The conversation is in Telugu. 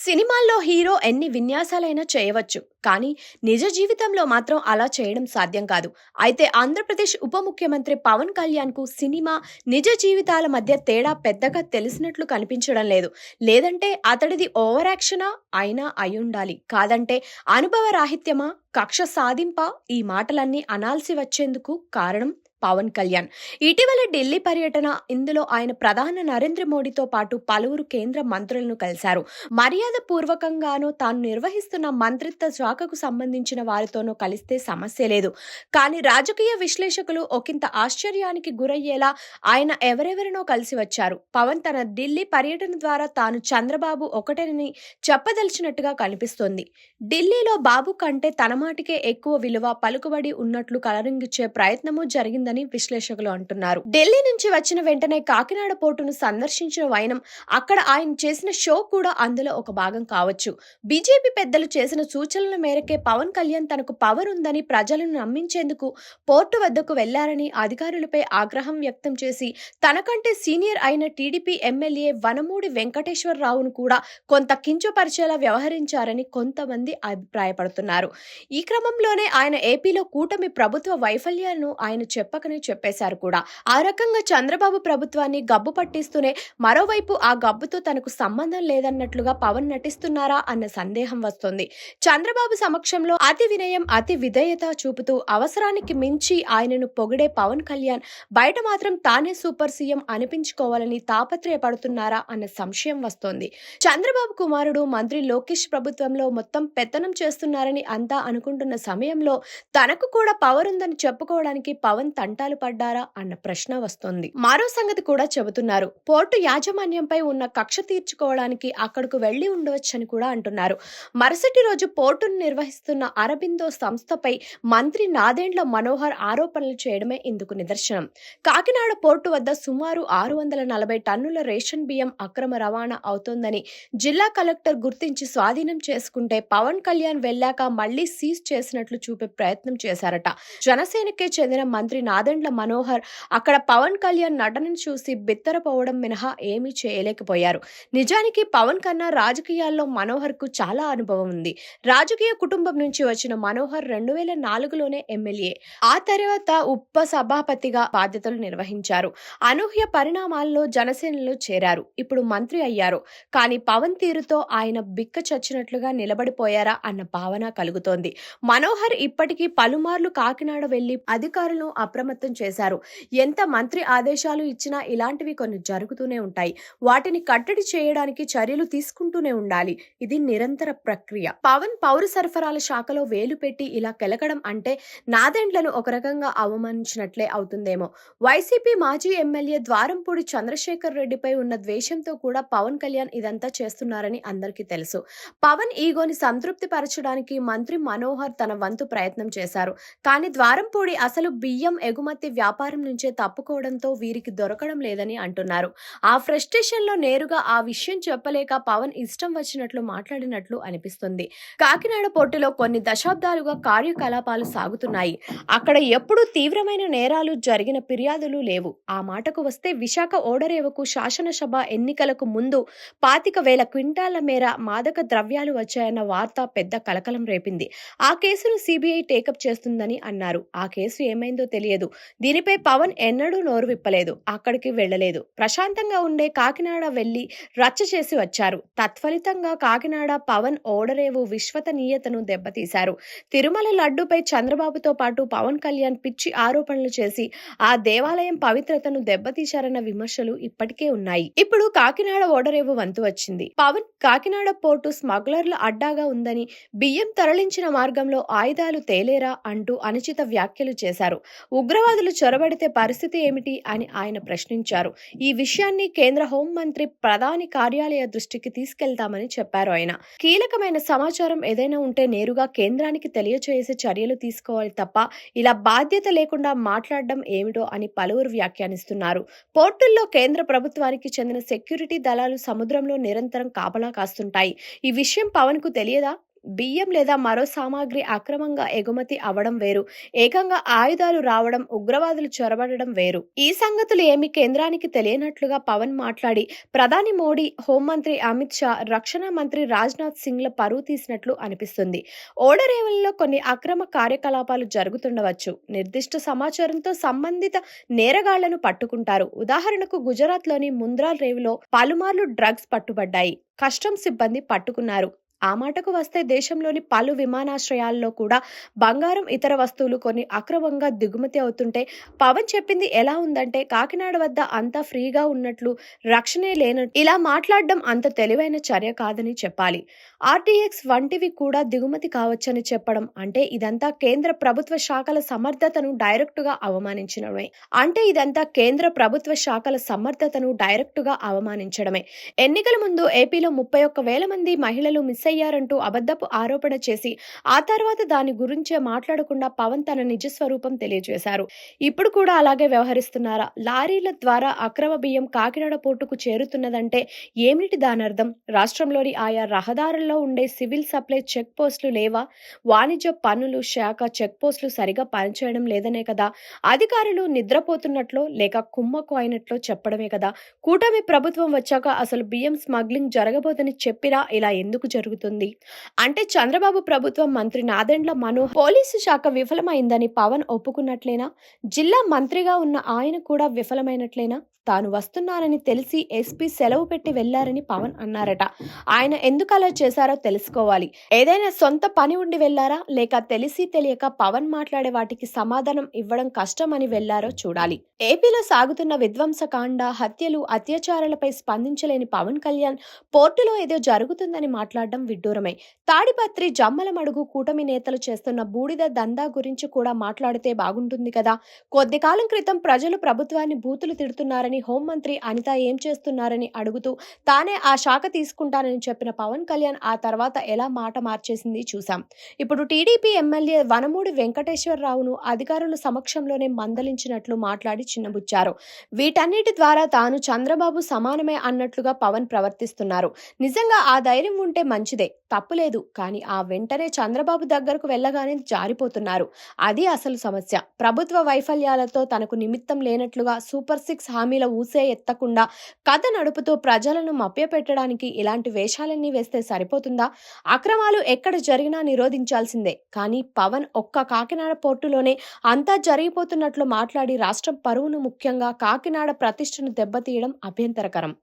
సినిమాల్లో హీరో ఎన్ని విన్యాసాలైనా చేయవచ్చు. కానీ నిజ జీవితంలో మాత్రం అలా చేయడం సాధ్యం కాదు. అయితే ఆంధ్రప్రదేశ్ ఉప ముఖ్యమంత్రి పవన్ కళ్యాణ్‌కు సినిమా, నిజ జీవితాల మధ్య తేడా పెద్దగా తెలిసినట్లు కనిపించడం లేదు. లేదంటే అతడిది ఓవర్ యాక్షనా అయినా అయ్యుండాలి. కాదంటే అనుభవ రాహిత్యమా, కక్ష సాధింపా ఈ మాటలన్నీ అనాల్సి వచ్చేందుకు కారణం పవన్ కళ్యాణ్. ఇటీవల ఢిల్లీ పర్యటన. ఇందులో ఆయన ప్రధాని నరేంద్ర మోడీతో పాటు పలువురు కేంద్ర మంత్రులను కలిశారు. మర్యాద పూర్వకంగానో తాను నిర్వహిస్తున్న మంత్రిత్వ శాఖకు సంబంధించిన వారితోనో కలిస్తే సమస్య లేదు. కానీ రాజకీయ విశ్లేషకులు ఒకంత ఆశ్చర్యానికి గురయ్యేలా ఆయన ఎవరెవరినో కలిసి వచ్చారు. పవన్ తన ఢిల్లీ పర్యటన ద్వారా తాను చంద్రబాబు ఒకటేనని చెప్పదలిచినట్టుగా కనిపిస్తోంది. ఢిల్లీలో బాబు కంటే తన మాటికే ఎక్కువ విలువ, పలుకుబడి ఉన్నట్లు కలరింగిచ్చే ప్రయత్నమూ జరిగిందని విశ్లేషకులు అంటున్నారు. ఢిల్లీ నుంచి వచ్చిన వెంటనే కాకినాడ పోర్టును సందర్శించిన వైనం, అక్కడ ఆయన చేసిన షో కూడా అందులో ఒక భాగం కావచ్చు. బీజేపీ పెద్దలు చేసిన సూచనల మేరకే పవన్ కళ్యాణ్ తనకు పవర్ ఉందని ప్రజలను నమ్మించేందుకు పోర్టు వద్దకు వెళ్లారని అధికారులపై ఆగ్రహం వ్యక్తం చేసి తనకంటే సీనియర్ అయిన టీడీపీ ఎమ్మెల్యే వనమూడి వెంకటేశ్వరరావును కూడా కొంత కించపరిచేలా వ్యవహరించారని కొంతమంది అభిప్రాయపడుతున్నారు. ఈ క్రమంలోనే ఆయన ఏపీలో కూటమి ప్రభుత్వ వైఫల్యాలను ఆయన చెప్పేశారు కూడా. ఆ రకంగా చంద్రబాబు ప్రభుత్వాన్ని గబ్బు పట్టిస్తూనే మరోవైపు ఆ గబ్బుతో తనకు సంబంధం లేదన్నట్లుగా పవన్ నటిస్తున్నారా అన్న సందేహం వస్తోంది. చంద్రబాబు సమక్షంలో అతి వినయం, అతి విధేయత చూపుతూ అవసరానికి మించి ఆయనను పొగిడే పవన్ కళ్యాణ్ బయట మాత్రం తానే సూపర్ సీఎం అనిపించుకోవాలని తాపత్రయపడుతున్నారా అన్న సంశయం వస్తోంది. చంద్రబాబు కుమారుడు మంత్రి లోకేష్ ప్రభుత్వంలో మొత్తం పెత్తనం చేస్తున్నారని అంతా అనుకుంటున్న సమయంలో తనకు కూడా పవర్ ఉందని చెప్పుకోవడానికి పవన్ తంటాలు పడ్డారా అన్న ప్రశ్న వస్తోంది. మరో సంగతి కూడా చెబుతున్నారు. పోర్టు యాజమాన్యంపై ఉన్న కక్ష తీర్చుకోవడానికి అక్కడకు వెళ్లి ఉండవచ్చని కూడా అంటున్నారు. మరుసటి రోజు పోర్టును నిర్వహిస్తున్న అరబిందో సంస్థపై మంత్రి నాదెండ్ల మనోహర్ ఆరోపణలు చేయడమే ఇందుకు నిదర్శనం. కాకినాడ పోర్టు వద్ద సుమారు 640 టన్నుల రేషన్ బియ్యం అక్రమ రవాణా అవుతోందని జిల్లా కలెక్టర్ గుర్తించి స్వాధీనం చేసుకుంటే పవన్ కళ్యాణ్ వెళ్లాక మళ్లీ సీజ్ చేసినట్లు చూపే ప్రయత్నం చేశారట. జనసేనకే చెందిన మంత్రి నాదెండ్ల మనోహర్ అక్కడ పవన్ కళ్యాణ్ నటనను చూసి బిత్తరపోవడం మినహా ఏమీ చేయలేకపోయారు. నిజానికి పవన్ కన్నా రాజకీయాల్లో మనోహర్ కు చాలా అనుభవం ఉంది. రాజకీయ కుటుంబం నుంచి వచ్చిన మనోహర్ 2004లోనే ఎమ్మెల్యే, ఆ తర్వాత ఉప సభాపతిగా బాధ్యతలు నిర్వహించారు. అనూహ్య పరిణామాల్లో జనసేనలో చేరారు. ఇప్పుడు మంత్రి అయ్యారు. కానీ పవన్ తీరుతో ఆయన బిక్క చచ్చినట్లుగా నిలబడిపోయారా అన్న భావన కలుగుతోంది. మనోహర్ ఇప్పటికీ పలుమార్లు కాకినాడ వెళ్లి అధికారులను అప్రమత్తం చేశారు. ఎంత మంత్రి ఆదేశాలు ఇచ్చినా ఇలాంటివి కొన్ని జరుగుతూనే ఉంటాయి. వాటిని కట్టడి చేయడానికి చర్యలు తీసుకుంటూనే ఉండాలి. ఇది నిరంతర ప్రక్రియ. పవన్ పౌర సరఫరాల శాఖలో వేలు పెట్టి ఇలా కెలకడం అంటే నాదెండ్లను ఒక రకంగా అవమానించినట్లే అవుతుందేమో. వైసీపీ మాజీ ఎమ్మెల్యే ద్వారంపూడి చంద్రశేఖర్ రెడ్డిపై ఉన్న ద్వేషంతో కూడా పవన్ కళ్యాణ్ ఇదంతా చేస్తున్నారని అందరికీ తెలుసు. పవన్ ఈగోని సంతృప్తి పరచడానికి మంత్రి మనోహర్ తన వంతు ప్రయత్నం చేశారు. కానీ ద్వారంపూడి అసలు బియ్యం ఎగుమతి వ్యాపారం నుంచే తప్పుకోవడంతో వీరికి దొరకడం లేదని అంటున్నారు. ఆ ఫ్రస్ట్రేషన్ లో నేరుగా ఆ విషయం చెప్పలేక పవన్ ఇష్టం వచ్చినట్లు మాట్లాడినట్లు అనిపిస్తుంది. కాకినాడ పోర్టులో కొన్ని దశాబ్దాలుగా కార్యకలాపాలు సాగుతున్నాయి. అక్కడ ఎప్పుడూ తీవ్రమైన నేరాలు జరిగిన ఫిర్యాదులు లేవు. ఆ మాటకు వస్తే విశాఖ ఓడరేవుకు శాసనసభ ఎన్నికలకు ముందు 25,000 క్వింటాళ్ల మేర మాదక ద్రవ్యాలు వచ్చాయన్న వార్త పెద్ద కలకలం రేపింది. ఆ కేసును సిబిఐ టేకప్ చేస్తుందని అన్నారు. ఆ కేసు ఏమైందో తెలియదు. దీనిపై పవన్ ఎన్నడూ నోరు విప్పలేదు. అక్కడికి వెళ్లలేదు. ప్రశాంతంగా ఉండే కాకినాడ వెళ్లి రచ్చ చేసి వచ్చారు. తత్ఫలితంగా కాకినాడ పవన్ ఓడరేవు విశ్వసనీయతను దెబ్బతీశారు. తిరుమల లడ్డూపై చంద్రబాబుతో పాటు పవన్ కళ్యాణ్ పిచ్చి ఆరోపణలు చేసి ఆ దేవాలయం పవిత్రతను దెబ్బతీశారన్న విమర్శలు ఇప్పటికే ఉన్నాయి. ఇప్పుడు కాకినాడ ఓడరేవు వంతు వచ్చింది. పవన్ కాకినాడ పోర్టు స్మగ్లర్ల అడ్డాగా ఉందని, బియ్యం తరలించిన మార్గంలో ఆయుధాలు తేలేరా అంటూ అనుచిత వ్యాఖ్యలు చేశారు. ఉగ్రవాదులు చొరబడితే పరిస్థితి ఏమిటి అని ఆయన ప్రశ్నించారు. ఈ విషయాన్ని కేంద్ర హోంమంత్రి ప్రధాని కార్యాలయ దృష్టికి తీసుకెళ్తామని చెప్పారు ఆయన. కీలకమైన సమాచారం ఏదైనా ఉంటే నేరుగా కేంద్రానికి తెలియచేసే చర్యలు తీసుకోవాలి తప్ప ఇలా బాధ్యత లేకుండా మాట్లాడడం ఏమిటో అని పలువురు వ్యాఖ్యానిస్తున్నారు. పోర్టుల్లో కేంద్ర ప్రభుత్వానికి చెందిన సెక్యూరిటీ దళాలు సముద్రంలో నిరంతరం కాపలా కాస్తుంటాయి. ఈ విషయం పవన్ కు తెలియదా? బియ్యం లేదా మరో సామాగ్రి అక్రమంగా ఎగుమతి అవ్వడం వేరు, ఏకంగా ఆయుధాలు రావడం, ఉగ్రవాదులు చొరబడడం వేరు. ఈ సంగతులు ఏమీ కేంద్రానికి తెలియనట్లుగా పవన్ మాట్లాడి ప్రధాని మోడీ, హోంమంత్రి అమిత్ షా, రక్షణ మంత్రి రాజ్నాథ్ సింగ్ల పరువు తీసినట్లు అనిపిస్తుంది. ఓడరేవులలో కొన్ని అక్రమ కార్యకలాపాలు జరుగుతుండవచ్చు. నిర్దిష్ట సమాచారంతో సంబంధిత నేరగాళ్లను పట్టుకుంటారు. ఉదాహరణకు గుజరాత్లోని ముంద్రాల్ రేవులో పలుమార్లు డ్రగ్స్ పట్టుబడ్డాయి. కస్టమ్స్ సిబ్బంది పట్టుకున్నారు. ఆ మాటకు వస్తే దేశంలోని పలు విమానాశ్రయాల్లో కూడా బంగారం, ఇతర వస్తువులు కొన్ని అక్రమంగా దిగుమతి అవుతుంటే పవన్ చెప్పింది ఎలా ఉందంటే కాకినాడ వద్ద అంతా ఫ్రీగా ఉన్నట్లు, రక్షణే లేనట్టు. ఇలా మాట్లాడడం అంత తెలివైన చర్య కాదని చెప్పాలి. ఆర్టీఎక్స్ వంటివి కూడా దిగుమతి కావచ్చని చెప్పడం అంటే ఇదంతా కేంద్ర ప్రభుత్వ శాఖల సమర్థతను డైరెక్టుగా అవమానించడమే. ఎన్నికల ముందు ఏపీలో 31,000 మంది మహిళలు మిస్ అయ్యారంటూ అబద్ధపు ఆరోపణ చేసి ఆ తర్వాత దాని గురించే మాట్లాడకుండా పవన్ తన నిజ స్వరూపం తెలియజేశారు. ఇప్పుడు కూడా అలాగే వ్యవహరిస్తున్నారా? లారీల ద్వారా అక్రమ బియ్యం కాకినాడ పోర్టుకు చేరుతున్నదంటే ఏమిటి దానర్థం? రాష్ట్రంలోని ఆయా రహదారుల్లో ఉండే సివిల్ సప్లై చెక్ పోస్టులు లేవా? వాణిజ్య పన్నులు శాఖ చెక్ పోస్టులు సరిగా పనిచేయడం లేదనే కదా? అధికారులు నిద్రపోతున్నట్లో లేక కుమ్మక్కు అయినట్లో చెప్పడమే కదా? కూటమి ప్రభుత్వం వచ్చాక అసలు బియ్యం స్మగ్లింగ్ జరగబోదని చెప్పినా ఇలా ఎందుకు జరుగుతుంది? అంటే చంద్రబాబు ప్రభుత్వం, మంత్రి నాదెండ్ల మనోహర్ పోలీసు శాఖ విఫలమైందని పవన్ ఒప్పుకున్నట్లేనా? జిల్లా మంత్రిగా ఉన్న ఆయన కూడా విఫలమైనట్లేనా? తాను వస్తున్నానని తెలిసి ఎస్పీ సెలవు పెట్టి వెళ్లారని పవన్ అన్నారట. ఆయన ఎందుకు అలా చేశారో తెలుసుకోవాలి. ఏదైనా సొంత పని ఉండి వెళ్లారా, లేక తెలిసి తెలియక పవన్ మాట్లాడే వాటికి సమాధానం ఇవ్వడం కష్టమని వెళ్లారో చూడాలి. ఏపీలో సాగుతున్న విధ్వంసకాండ, హత్యలు, అత్యాచారాలపై స్పందించలేని పవన్ కళ్యాణ్ పోర్టులో ఏదో జరుగుతుందని మాట్లాడడం విడ్డూరమే. తాడిపత్రి, జమ్మలమడుగు కూటమి నేతలు చేస్తున్న బూడిద దందా గురించి కూడా మాట్లాడితే బాగుంటుంది కదా. కొద్ది కాలం క్రితం ప్రజలు ప్రభుత్వాన్ని బూతులు తిడుతున్నారని హోంమంత్రి అనిత ఏం చేస్తున్నారని అడుగుతూ తానే ఆ శాఖ తీసుకుంటానని చెప్పిన పవన్ కళ్యాణ్ ఆ తర్వాత ఎలా మాట మార్చేసింది చూశాం. ఇప్పుడు టీడీపీ ఎమ్మెల్యే వనమూడి వెంకటేశ్వరరావును అధికారుల సమక్షంలోనే మందలించినట్లు మాట్లాడి చిన్నబుచ్చారు. వీటన్నిటి ద్వారా తాను చంద్రబాబు సమానమే అన్నట్లుగా పవన్ ప్రవర్తిస్తున్నారు. నిజంగా ఆ ధైర్యం ఉంటే మంచిదే, తప్పులేదు. కానీ ఆ వెంటనే చంద్రబాబు దగ్గరకు వెళ్ళగానే జారిపోతున్నారు. అది అసలు సమస్య. ప్రభుత్వ వైఫల్యాలతో తనకు నిమిత్తం లేనట్లుగా సూపర్ 6 హామీల ఊసే ఎత్తకుండా కథ నడుపుతూ ప్రజలను మభ్యపెట్టడానికి ఇలాంటి వేషాలన్నీ వేస్తే సరిపోతుందా? అక్రమాలు ఎక్కడ జరిగినా నిరోధించాల్సిందే. కానీ పవన్ ఒక్క కాకినాడ పోర్టులోనే అంతా జరిగిపోతున్నట్లు మాట్లాడి రాష్ట్రం పరువును, ముఖ్యంగా కాకినాడ ప్రతిష్టను దెబ్బతీయడం అభ్యంతరకరం.